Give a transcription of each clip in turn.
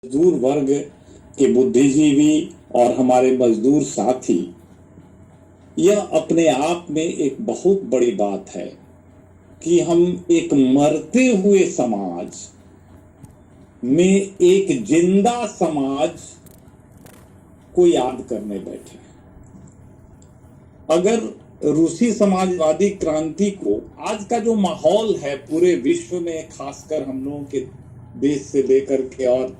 मजदूर वर्ग के बुद्धिजीवी और हमारे मजदूर साथी, यह अपने आप में एक बहुत बड़ी बात है कि हम एक मरते हुए समाज में एक जिंदा समाज को याद करने बैठे। अगर रूसी समाजवादी क्रांति को आज का जो माहौल है पूरे विश्व में, खासकर हम लोगों के देश से लेकर के और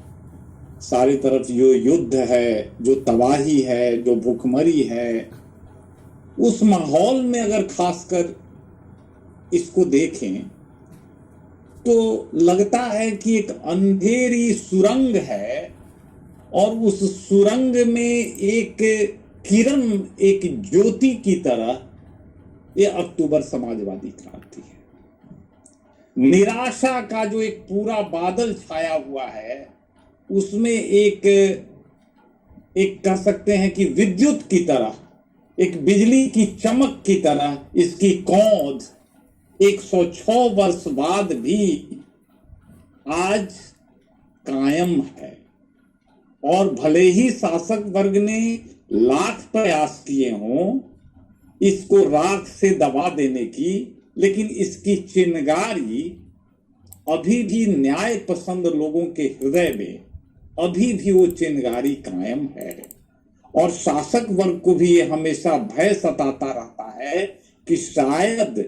सारी तरफ जो युद्ध है, जो तबाही है, जो भूखमरी है, उस माहौल में अगर खासकर इसको देखें तो लगता है कि एक अंधेरी सुरंग है और उस सुरंग में एक किरण, एक ज्योति की तरह ये अक्टूबर समाजवादी क्रांति है। निराशा का जो एक पूरा बादल छाया हुआ है, उसमें एक कह सकते हैं कि विद्युत की तरह, एक बिजली की चमक की तरह इसकी कौंध 106 वर्ष बाद भी आज कायम है। और भले ही शासक वर्ग ने लाख प्रयास किए हों इसको राख से दबा देने की, लेकिन इसकी चिंगारी अभी भी न्याय पसंद लोगों के हृदय में अभी भी वो चिंगारी कायम है। और शासक वर्ग को भी ये हमेशा भय सताता रहता है कि शायद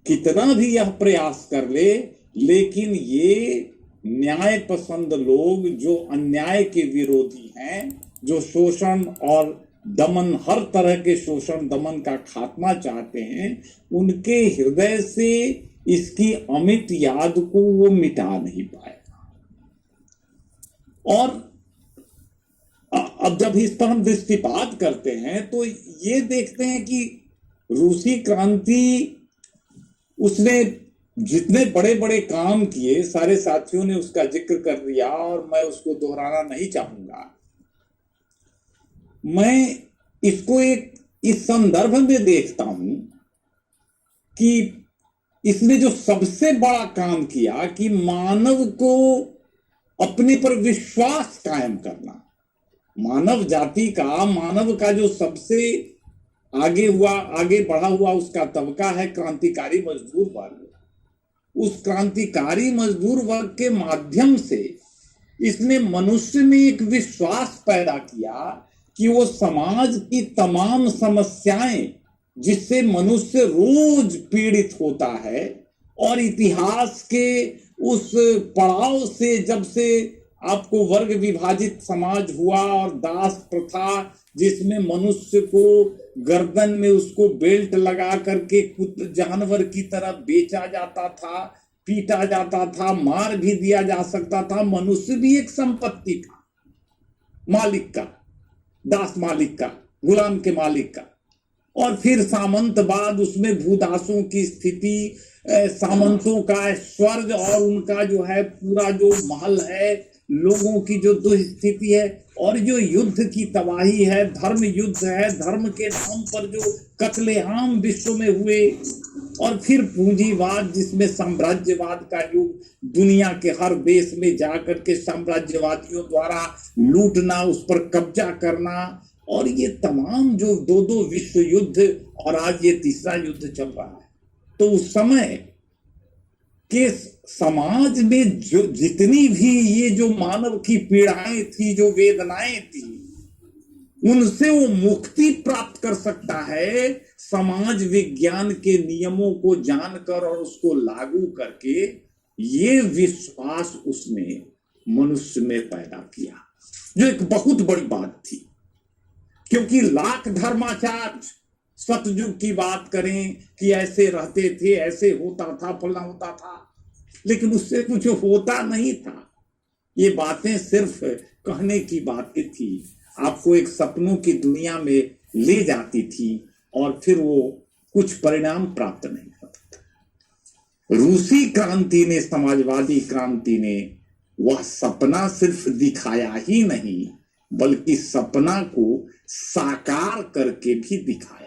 कितना भी यह प्रयास कर ले, लेकिन ये न्याय पसंद लोग जो अन्याय के विरोधी हैं, जो शोषण और दमन, हर तरह के शोषण दमन का खात्मा चाहते हैं, उनके हृदय से इसकी अमिट याद को वो मिटा नहीं पाएगा। और अब जब इस पर हम दृष्टिपात करते हैं तो ये देखते हैं कि रूसी क्रांति, उसने जितने बड़े बड़े काम किए, सारे साथियों ने उसका जिक्र कर दिया और मैं उसको दोहराना नहीं चाहूंगा। मैं इसको एक इस संदर्भ में देखता हूं कि इसने जो सबसे बड़ा काम किया कि मानव को अपने पर विश्वास कायम करना, मानव जाति का, मानव का जो सबसे आगे बढ़ा हुआ उसका तबका है क्रांतिकारी मजदूर वर्ग। उस क्रांतिकारी मजदूर वर्ग के माध्यम से इसने मनुष्य में एक विश्वास पैदा किया कि वो समाज की तमाम समस्याएं जिससे मनुष्य रोज पीड़ित होता है, और इतिहास के उस पड़ाव से, जब से आपको वर्ग विभाजित समाज हुआ और दास प्रथा, जिसमें मनुष्य को गर्दन में उसको बेल्ट लगा करके जानवर की तरह बेचा जाता था, पीटा जाता था, मार भी दिया जा सकता था। मनुष्य भी एक संपत्ति का मालिक का, दास मालिक का, गुलाम के मालिक का। और फिर सामंतवाद, उसमें भूदासों की स्थिति, सामंतों का स्वर्ग और उनका जो है पूरा जो महल है, लोगों की जो दुस्थिति है, और जो युद्ध की तबाही है, धर्म युद्ध है, धर्म के नाम पर जो कत्लेआम विश्व में हुए, और फिर पूंजीवाद जिसमें साम्राज्यवाद का युग, दुनिया के हर देश में जाकर के साम्राज्यवादियों द्वारा लूटना, उस पर कब्जा करना, और ये तमाम जो दो विश्व युद्ध और आज ये तीसरा युद्ध चल रहा है। तो उस समय के समाज में जो जितनी भी ये जो मानव की पीड़ाएं थी, जो वेदनाएं थी, उनसे वो मुक्ति प्राप्त कर सकता है समाज विज्ञान के नियमों को जानकर और उसको लागू करके। ये विश्वास उसने मनुष्य में पैदा किया, जो एक बहुत बड़ी बात थी। क्योंकि लाख धर्माचार्य सतयुग की बात करें कि ऐसे रहते थे, ऐसे होता था, फलना होता था, लेकिन उससे कुछ होता नहीं था। ये बातें सिर्फ कहने की बातें थी, आपको एक सपनों की दुनिया में ले जाती थी और फिर वो कुछ परिणाम प्राप्त नहीं होता था। रूसी क्रांति ने, समाजवादी क्रांति ने वह सपना सिर्फ दिखाया ही नहीं, बल्कि सपना को साकार करके भी दिखाया।